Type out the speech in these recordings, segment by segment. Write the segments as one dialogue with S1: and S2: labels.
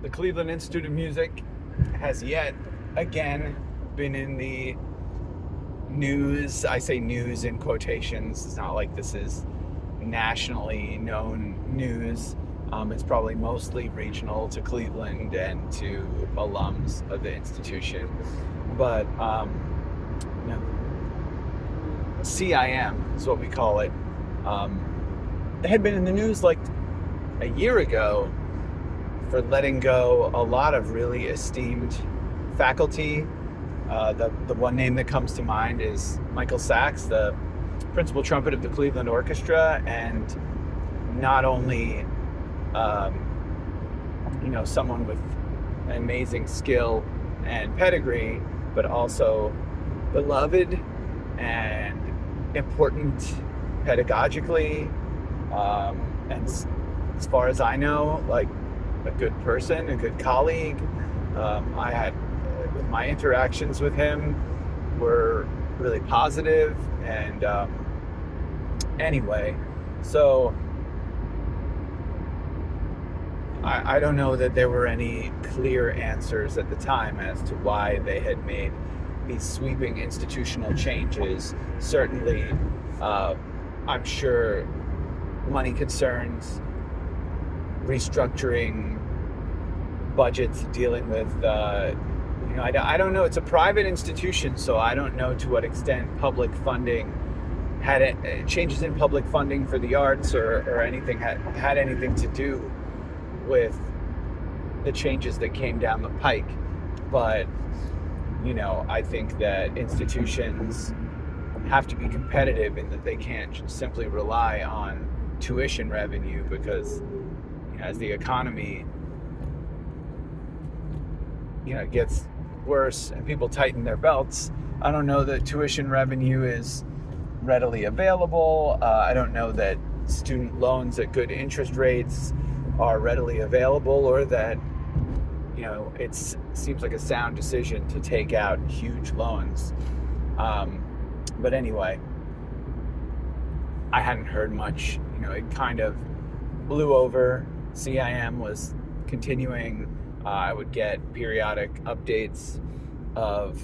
S1: The Cleveland Institute of Music has yet again been in the news. I say news in quotations. It's not like this is nationally known news. It's probably mostly regional to Cleveland and to alums of the institution. But CIM is what we call it. They had been in the news like a year ago for letting go a lot of really esteemed faculty. The one name that comes to mind is Michael Sachs, the principal trumpet of the Cleveland Orchestra, and not only someone with an amazing skill and pedigree, but also beloved and important pedagogically, and as far as I know, like a good person, a good colleague. I had with my interactions with him were really positive, and anyway, so I don't know that there were any clear answers at the time as to why they had made these sweeping institutional changes. Certainly, I'm sure money concerns, restructuring budgets, dealing with, I don't know. It's a private institution, so I don't know to what extent public funding changes in public funding for the arts or anything had anything to do with the changes that came down the pike. But I think that institutions have to be competitive in that they can't simply rely on tuition revenue, because as the economy gets worse and people tighten their belts, I don't know that tuition revenue is readily available. I don't know that student loans at good interest rates are readily available, or that it seems like a sound decision to take out huge loans. But anyway, I hadn't heard much. It kind of blew over. CIM was continuing. I would get periodic updates of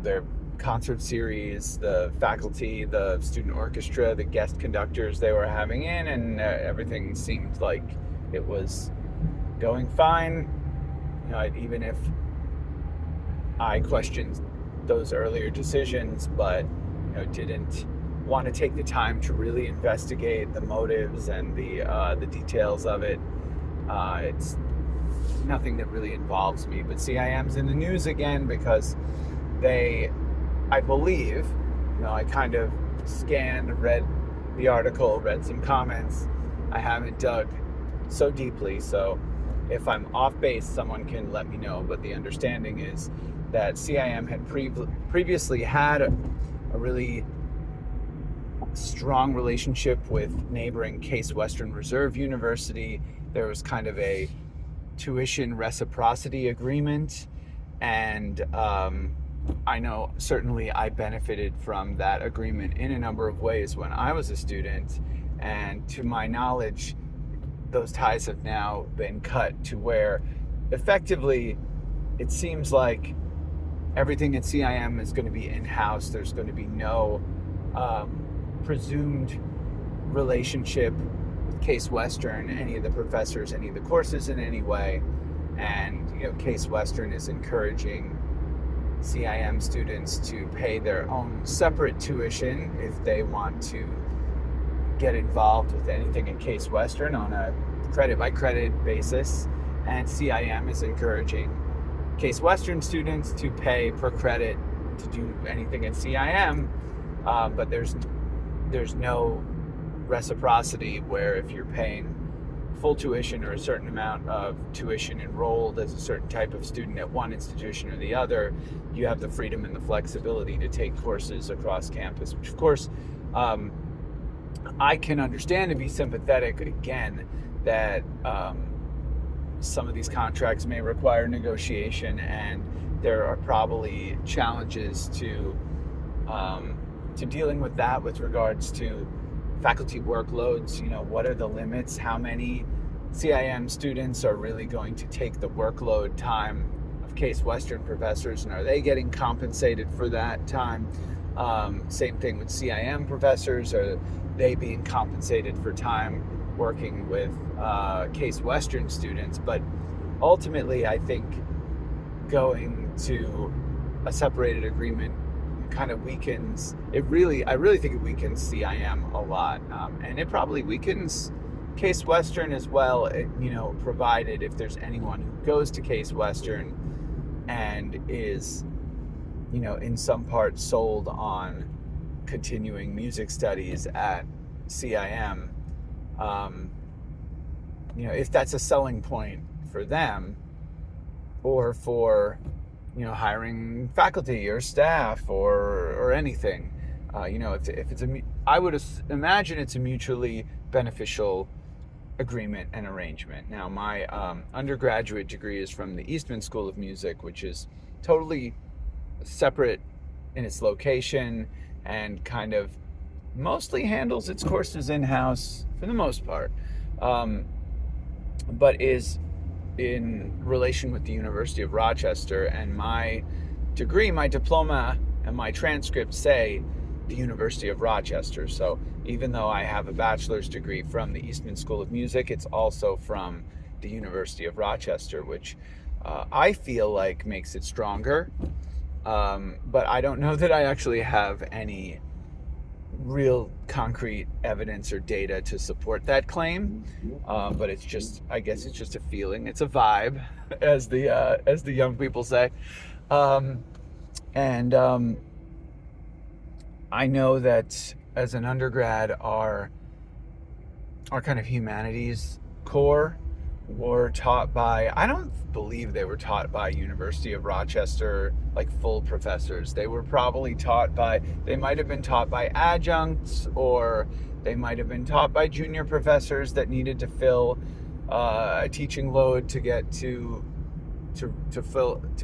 S1: their concert series, the faculty, the student orchestra, the guest conductors they were having in, and everything seemed like it was going fine. Even if I questioned those earlier decisions, but didn't want to take the time to really investigate the motives and the details of it. It's nothing that really involves me. But CIM's in the news again because I believe, I kind of scanned, read the article, read some comments. I haven't dug so deeply, so if I'm off base, someone can let me know. But the understanding is that CIM had previously had a really strong relationship with neighboring Case Western Reserve University. There was kind of a tuition reciprocity agreement, and I know certainly I benefited from that agreement in a number of ways when I was a student, and to my knowledge, those ties have now been cut to where effectively it seems like everything at CIM is going to be in-house. There's going to be no presumed relationship with Case Western, any of the professors, any of the courses in any way. And Case Western is encouraging CIM students to pay their own separate tuition if they want to get involved with anything in Case Western on a credit by credit basis, and CIM is encouraging Case Western students to pay per credit to do anything at CIM, but there's no reciprocity where if you're paying full tuition or a certain amount of tuition enrolled as a certain type of student at one institution or the other, you have the freedom and the flexibility to take courses across campus, which of course I can understand and be sympathetic again that some of these contracts may require negotiation, and there are probably challenges to dealing with that with regards to faculty workloads. What are the limits? How many CIM students are really going to take the workload time of Case Western professors, and are they getting compensated for that time? Same thing with CIM professors. Are they being compensated for time working with Case Western students? But ultimately, I think going to a separated agreement kind of weakens it. I really think it weakens CIM a lot, and it probably weakens Case Western as well, provided if there's anyone who goes to Case Western and is, in some part sold on continuing music studies at CIM, if that's a selling point for them, or for, hiring faculty or staff or anything, if it's I would imagine it's a mutually beneficial agreement and arrangement. Now, my undergraduate degree is from the Eastman School of Music, which is totally separate in its location and kind of mostly handles its courses in-house for the most part, but is in relation with the University of Rochester. And my degree, my diploma, and my transcripts say the University of Rochester. So even though I have a bachelor's degree from the Eastman School of Music, it's also from the University of Rochester, which I feel like makes it stronger. But I don't know that I actually have any real concrete evidence or data to support that claim. But it's just, I guess it's just a feeling. It's a vibe, as the young people say. I know that as an undergrad, our kind of humanities core were taught by, I don't believe they were taught by University of Rochester, like full professors. They were probably they might have been taught by adjuncts, or they might have been taught by junior professors that needed to fill a teaching load to get to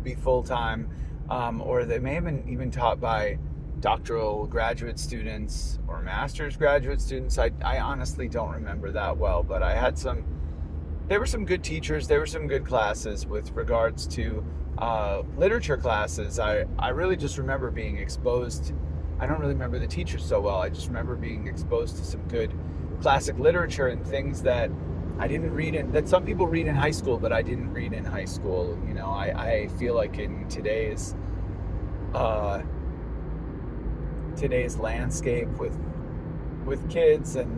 S1: be full-time, or they may have been even taught by doctoral graduate students or master's graduate students. I honestly don't remember that well, but there were some good teachers, there were some good classes with regards to literature classes. I really just remember being exposed. I don't really remember the teachers so well. I just remember being exposed to some good classic literature and things that I didn't read that some people read in high school, but I didn't read in high school. I feel like in today's landscape with kids and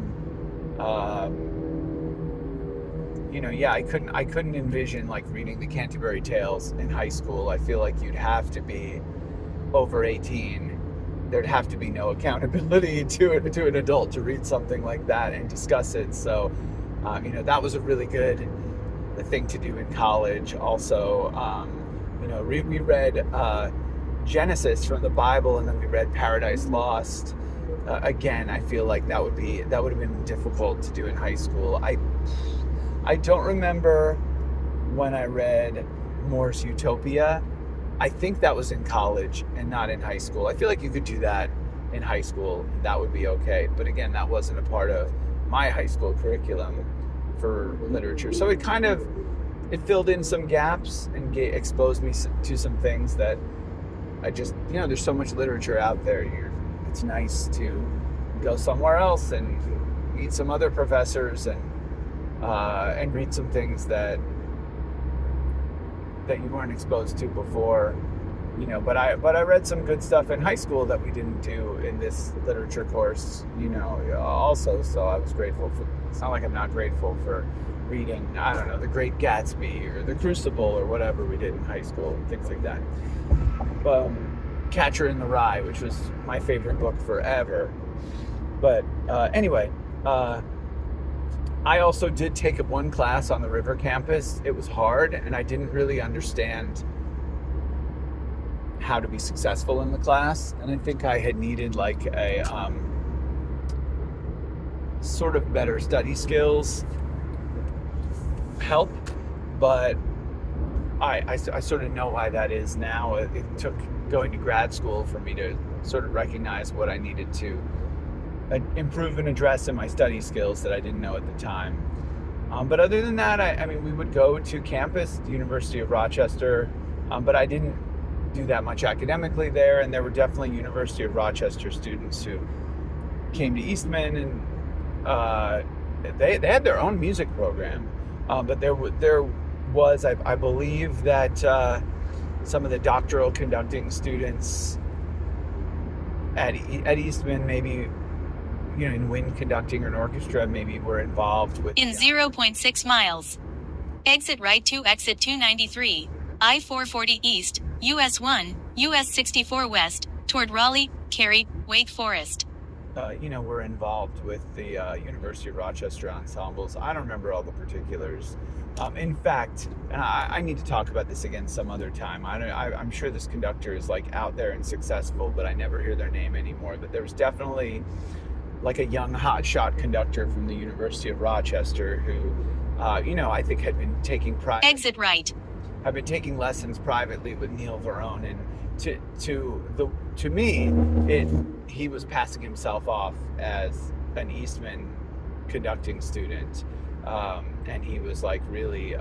S1: I couldn't envision like reading the Canterbury Tales in high school. I feel like you'd have to be over 18. There'd have to be no accountability to an adult to read something like that and discuss it. So that was a really good thing to do in college. Also, we read Genesis from the Bible, and then we read Paradise Lost. Again, I feel like that would have been difficult to do in high school. I don't remember when I read Moore's Utopia. I think that was in college and not in high school. I feel like you could do that in high school. That would be okay. But again, that wasn't a part of my high school curriculum for literature. So it filled in some gaps and exposed me to some things that I just, there's so much literature out there. It's nice to go somewhere else and meet some other professors and read some things that you weren't exposed to before, But I read some good stuff in high school that we didn't do in this literature course, also. So I was grateful for. It's not like I'm not grateful for reading, I don't know, The Great Gatsby or The Crucible or whatever we did in high school, things like that. Catcher in the Rye, which was my favorite book forever. But anyway, I also did take one class on the River campus. It was hard, and I didn't really understand how to be successful in the class. And I think I had needed like a sort of better study skills help. But I sort of know why that is now. It took going to grad school for me to sort of recognize what I needed to improve and address in my study skills that I didn't know at the time. But other than that, I mean, we would go to campus, the University of Rochester, but I didn't do that much academically there. And there were definitely University of Rochester students who came to Eastman, and they had their own music program. But there was, I believe that some of the doctoral conducting students at Eastman, maybe, in wind conducting or an orchestra, maybe were involved with.
S2: In 0.6 miles, exit right to exit 293, I-440 East, US 1, US 64 West, toward Raleigh, Cary, Wake Forest.
S1: We're involved with the University of Rochester ensembles. I don't remember all the particulars. In fact, and I need to talk about this again some other time. I'm sure this conductor is like out there and successful, but I never hear their name anymore. But there was definitely like a young hotshot conductor from the University of Rochester who, I think had been taking
S2: exit right.
S1: I've been taking lessons privately with Neil Verone, and to me, he was passing himself off as an Eastman conducting student, and he was like really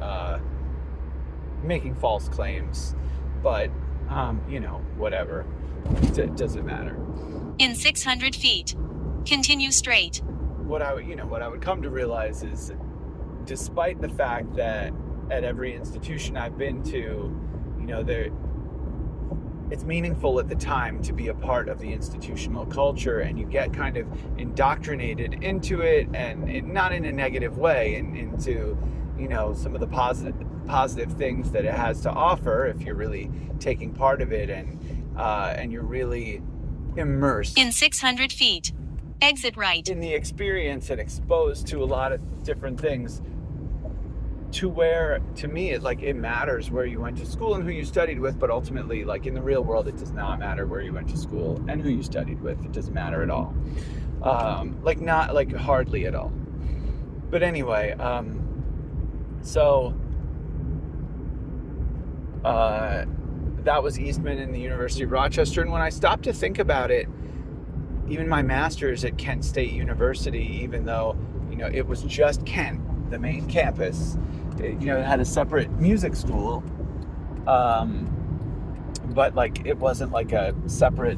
S1: making false claims, but whatever, it doesn't matter.
S2: In 600 feet, continue straight.
S1: What I would come to realize is, despite the fact that at every institution I've been to, it's meaningful at the time to be a part of the institutional culture, and you get kind of indoctrinated into it, and not in a negative way, and into some of the positive things that it has to offer if you're really taking part of it, and you're really immersed
S2: in 600 feet, exit right,
S1: in the experience and exposed to a lot of different things, to where, to me, it matters where you went to school and who you studied with, but ultimately, in the real world, it does not matter where you went to school and who you studied with. It doesn't matter at all. Hardly at all. But anyway, that was Eastman and the University of Rochester. And when I stopped to think about it, even my master's at Kent State University, even though, it was just Kent, the main campus, it had a separate music school, but it wasn't like a separate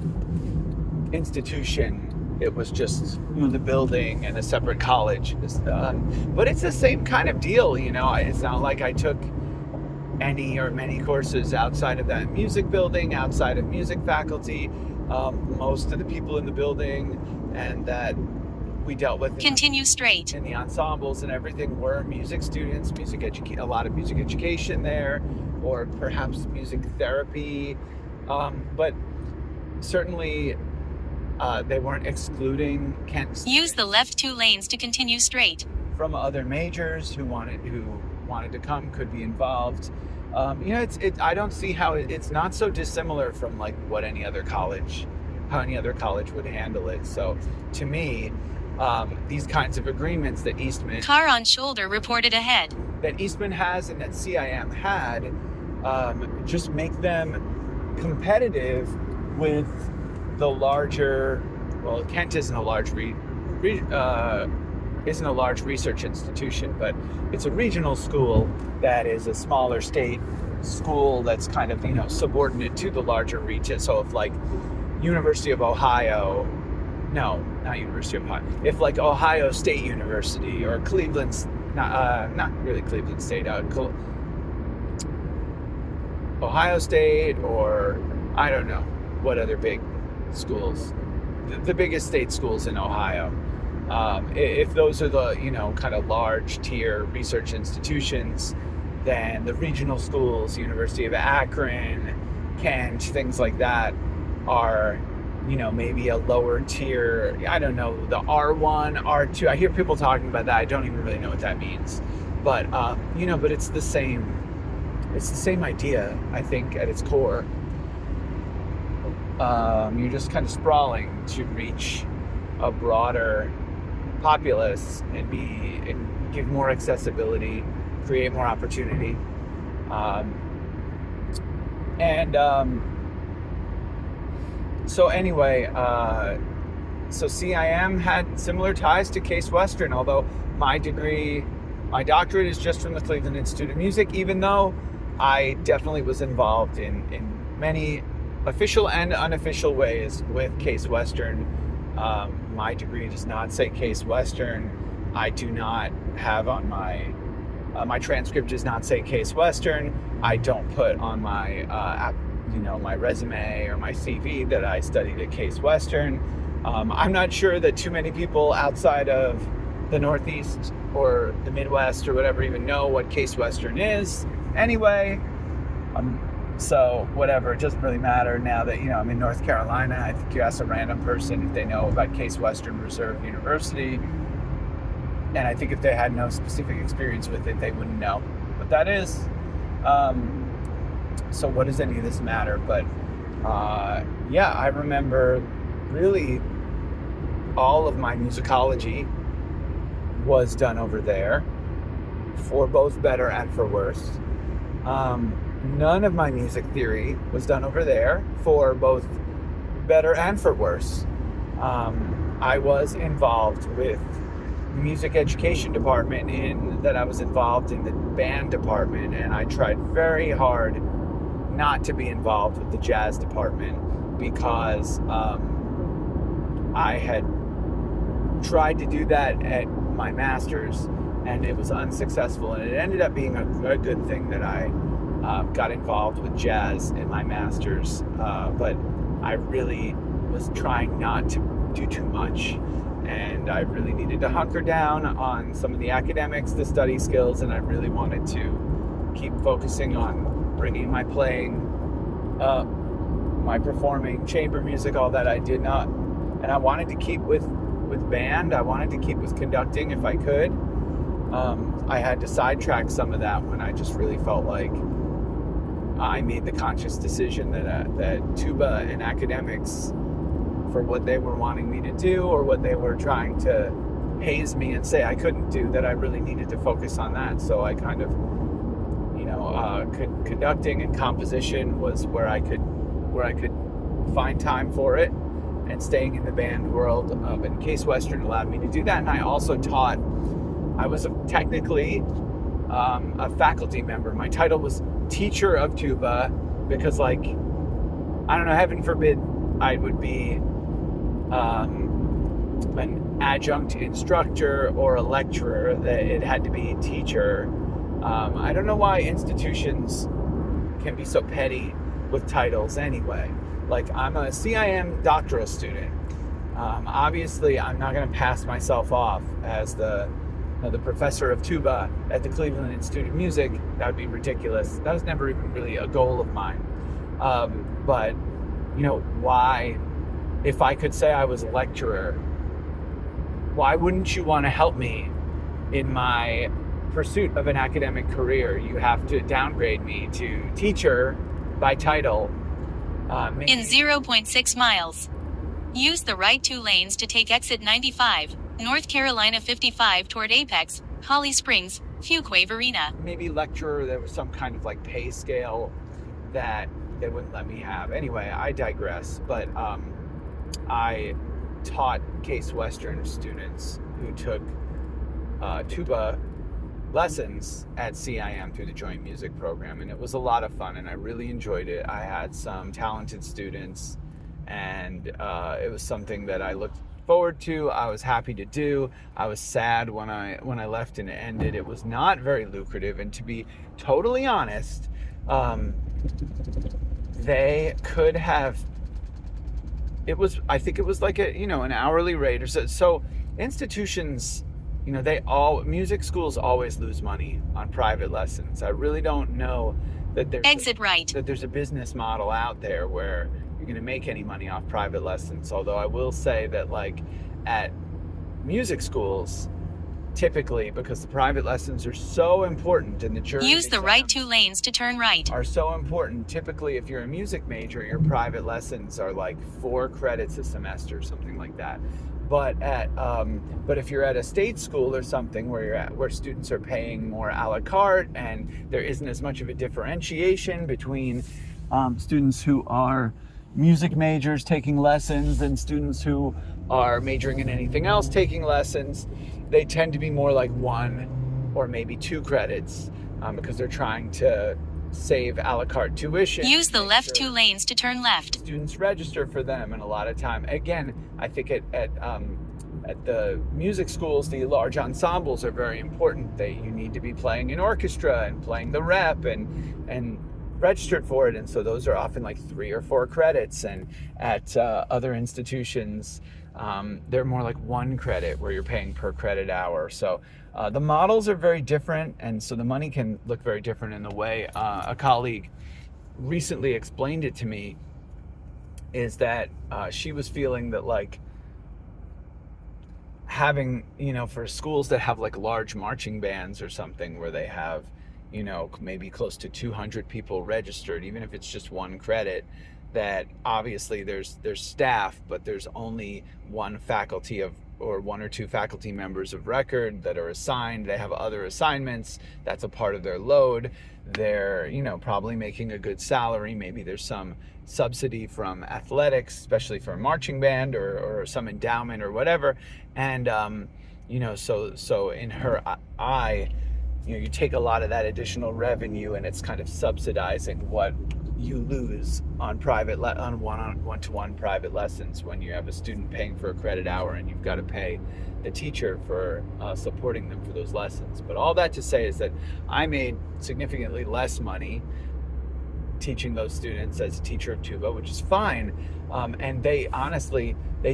S1: institution. It was just the building and a separate college. But it's the same kind of deal, It's not like I took any or many courses outside of that music building, outside of music faculty. Most of the people in the building and that we dealt with
S2: continue straight
S1: in the ensembles and everything were music students, a lot of music education there, or perhaps music therapy, but certainly they weren't excluding Kent.
S2: Use the left 2 lanes to continue straight.
S1: From other majors who wanted to come, could be involved. I don't see how it's not so dissimilar from how any other college would handle it. So to me, these kinds of agreements that Eastman...
S2: Car on shoulder reported ahead.
S1: That Eastman has and that CIM had, just make them competitive with the larger... Well, Kent isn't a large research institution, but it's a regional school that is a smaller state school that's kind of, subordinate to the larger region. So if University of Ohio... No, not University of Ohio. If Ohio State University or Cleveland, not really Cleveland State, Ohio State, or I don't know what other big schools, the biggest state schools in Ohio. If those are the, kind of large tier research institutions, then the regional schools, University of Akron, Kent, things like that are, maybe a lower tier. I don't know, the R1, R2. I hear people talking about that. I don't even really know what that means. But, but it's the same idea, I think, at its core. You're just kind of sprawling to reach a broader populace and give more accessibility, create more opportunity. So anyway, so CIM had similar ties to Case Western, although my degree My doctorate is just from the Cleveland Institute of Music, even though I definitely was involved in many official and unofficial ways with Case Western. My degree does not say Case Western. I do not have on my my transcript does not say Case Western. I don't put on my my resume or my CV that I studied at Case Western. I'm not sure that too many people outside of the Northeast or the Midwest or whatever even know what Case Western is. Anyway, so whatever, it doesn't really matter now that I'm in North Carolina. I think you ask a random person if they know about Case Western Reserve University, and I think if they had no specific experience with it, they wouldn't know what that is. So what does any of this matter? But I remember really all of my musicology was done over there, for both better and for worse. None of my music theory was done over there, for both better and for worse. I was involved with the music education department I was involved in the band department, and I tried very hard not to be involved with the jazz department because I had tried to do that at my master's and it was unsuccessful, and it ended up being a good thing that I got involved with jazz in my master's, but I really was trying not to do too much, and I really needed to hunker down on some of the academics, the study skills, and I really wanted to keep focusing on bringing my playing up, my performing, chamber music, all that I did not, and I wanted to keep with band. I wanted to keep with conducting if I could. I had to sidetrack some of that when I just really felt like I made the conscious decision that tuba and academics, for what they were wanting me to do or what they were trying to haze me and say I couldn't do, that I really needed to focus on that. So I kind of, conducting and composition was where I could find time for it, and staying in the band world. And Case Western allowed me to do that. And I also taught. I was technically a faculty member. My title was teacher of tuba because, I don't know, heaven forbid I would be an adjunct instructor or a lecturer, that it had to be teacher. I don't know why institutions can be so petty with titles anyway. I'm a CIM doctoral student. Obviously, I'm not going to pass myself off as the professor of tuba at the Cleveland Institute of Music. That would be ridiculous. That was never even really a goal of mine. But, why, if I could say I was a lecturer, why wouldn't you want to help me in my pursuit of an academic career? You have to downgrade me to teacher by title.
S2: In 0.6 miles, use the right 2 lanes to take exit 95, North Carolina 55 toward Apex, Holly Springs, Fuquay Varina.
S1: Maybe lecturer, there was some kind of pay scale that they wouldn't let me have. Anyway, I digress. But I taught Case Western students who took tuba lessons at CIM through the joint music program, and it was a lot of fun, and I really enjoyed it. I had some talented students, and it was something that I looked forward to. I was happy to do. I was sad when I left and it ended. It was not very lucrative, and to be totally honest, they could have. I think it was an hourly rate or so. So institutions, music schools always lose money on private lessons. I really don't know that there's a business model out there where you're going to make any money off private lessons. Although I will say that at music schools, typically, because the private lessons are so important and the jury
S2: use the right 2 lanes to turn right,
S1: are so important. Typically, if you're a music major, your private lessons are 4 credits a semester, something like that. But if you're at a state school or something where students are paying more a la carte, and there isn't as much of a differentiation between students who are music majors taking lessons and students who are majoring in anything else taking lessons, they tend to be more like one or maybe 2 credits, because they're trying to save a la carte tuition.
S2: Use the left
S1: sure
S2: 2 lanes to turn left.
S1: students register for them, and a lot of time, again, I think at the music schools, the large ensembles are very important. You need to be playing an orchestra and playing the rep and registered for it, and so those are often like 3 or 4 credits. And at other institutions, they're more like 1 credit where you're paying per credit hour. So the models are very different, and so the money can look very different in the way a colleague recently explained it to me, is that she was feeling that, like, having, for schools that have like large marching bands or something where they have, maybe close to 200 people registered, even if it's just 1 credit, that obviously there's staff, but there's only 1 faculty or 1 or 2 faculty members of record that are assigned. They have other assignments. That's a part of their load. They're, probably making a good salary. Maybe there's some subsidy from athletics, especially for a marching band, or some endowment or whatever. And, so in her eye, you take a lot of that additional revenue, and it's kind of subsidizing what you lose on one-to-one private lessons when you have a student paying for a credit hour and you've got to pay the teacher for supporting them for those lessons. But all that to say is that I made significantly less money teaching those students as a teacher of tuba, which is fine. And they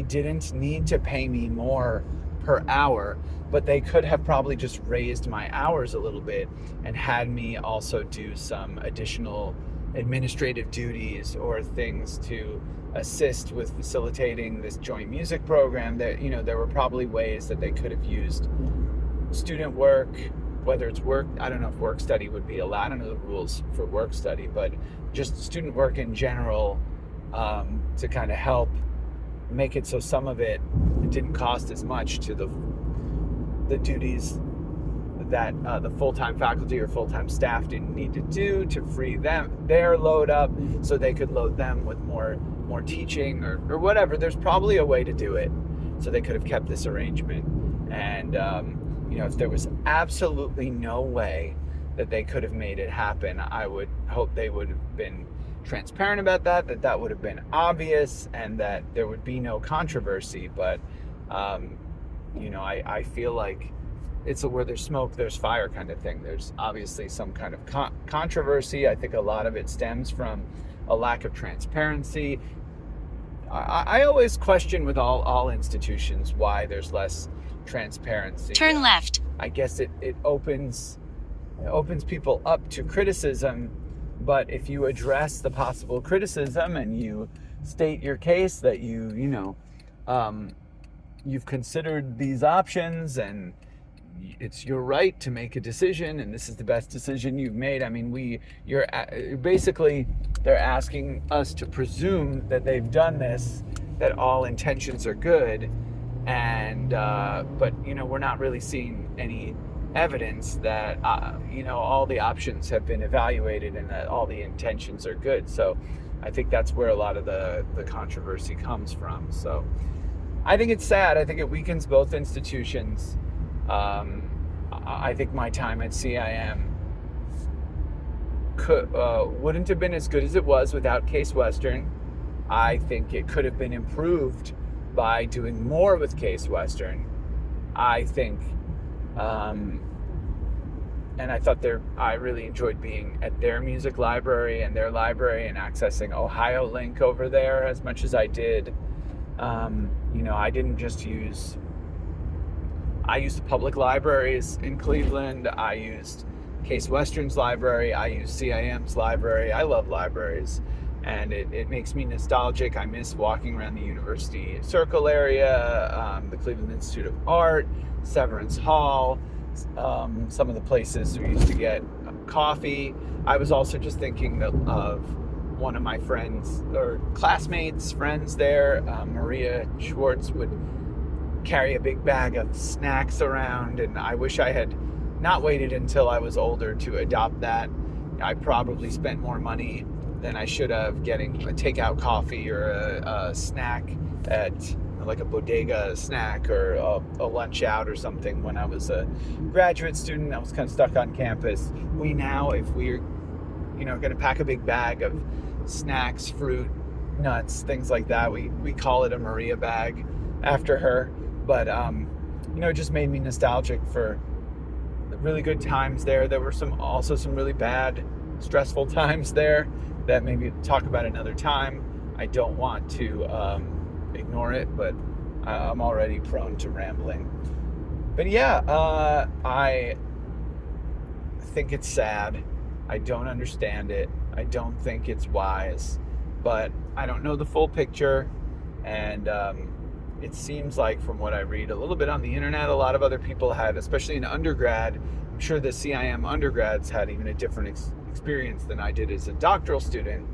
S1: didn't need to pay me more per hour, but they could have probably just raised my hours a little bit and had me also do some additional administrative duties or things to assist with facilitating this joint music program. That, there were probably ways that they could have used student work, whether it's work, I don't know if work study would be allowed, I don't know the rules for work study, but just student work in general, to kind of help make it so some of it didn't cost as much to the duties that the full-time faculty or full-time staff didn't need to do, to free their load up so they could load them with more teaching or whatever. There's probably a way to do it, so they could have kept this arrangement. And if there was absolutely no way that they could have made it happen, I would hope they would have been transparent about that would have been obvious, and that there would be no controversy. But I feel like it's where there's smoke, there's fire kind of thing. There's obviously some kind of controversy. I think a lot of it stems from a lack of transparency. I always question with all institutions why there's less transparency.
S2: Turn left.
S1: I guess it opens people up to criticism, but if you address the possible criticism and you state your case that you've considered these options and it's your right to make a decision, and this is the best decision you've made. I mean, basically they're asking us to presume that they've done this, that all intentions are good, and but we're not really seeing any evidence that all the options have been evaluated and that all the intentions are good. So I think that's where a lot of the controversy comes from. So I think it's sad. I think it weakens both institutions. I think my time at CIM wouldn't have been as good as it was without Case Western. I think it could have been improved by doing more with Case Western. I think, and I thought I really enjoyed being at their music library and their library and accessing Ohio Link over there as much as I did. I didn't just I used the public libraries in Cleveland. I used Case Western's library. I used CIM's library. I love libraries, and it makes me nostalgic. I miss walking around the University Circle area, the Cleveland Institute of Art, Severance Hall, some of the places we used to get coffee. I was also just thinking of one of my friends or friends there, Maria Schwartz, would carry a big bag of snacks around, and I wish I had not waited until I was older to adopt that. I probably spent more money than I should have getting a takeout coffee or a snack at like a bodega snack or a lunch out or something when I was a graduate student. I was kind of stuck on campus. We now, if we're going to pack a big bag of snacks, fruit, nuts, things like that, we call it a Maria bag after her. But it just made me nostalgic for the really good times there. There were also some really bad, stressful times there that maybe talk about another time. I don't want to ignore it, but I'm already prone to rambling. But yeah, I think it's sad. I don't understand it. I don't think it's wise, but I don't know the full picture. And it seems like, from what I read a little bit on the internet, a lot of other people had, especially in undergrad, I'm sure the CIM undergrads had even a different experience than I did as a doctoral student.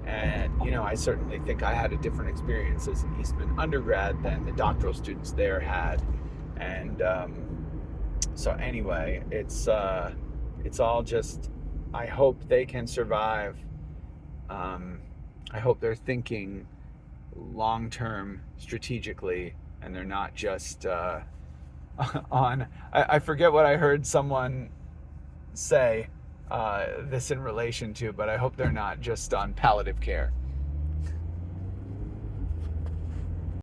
S1: And, I certainly think I had a different experience as an Eastman undergrad than the doctoral students there had. And so anyway, it's all just, I hope they can survive. I hope they're thinking long-term strategically, and they're not just on, I forget what I heard someone say this in relation to, but I hope they're not just on palliative care.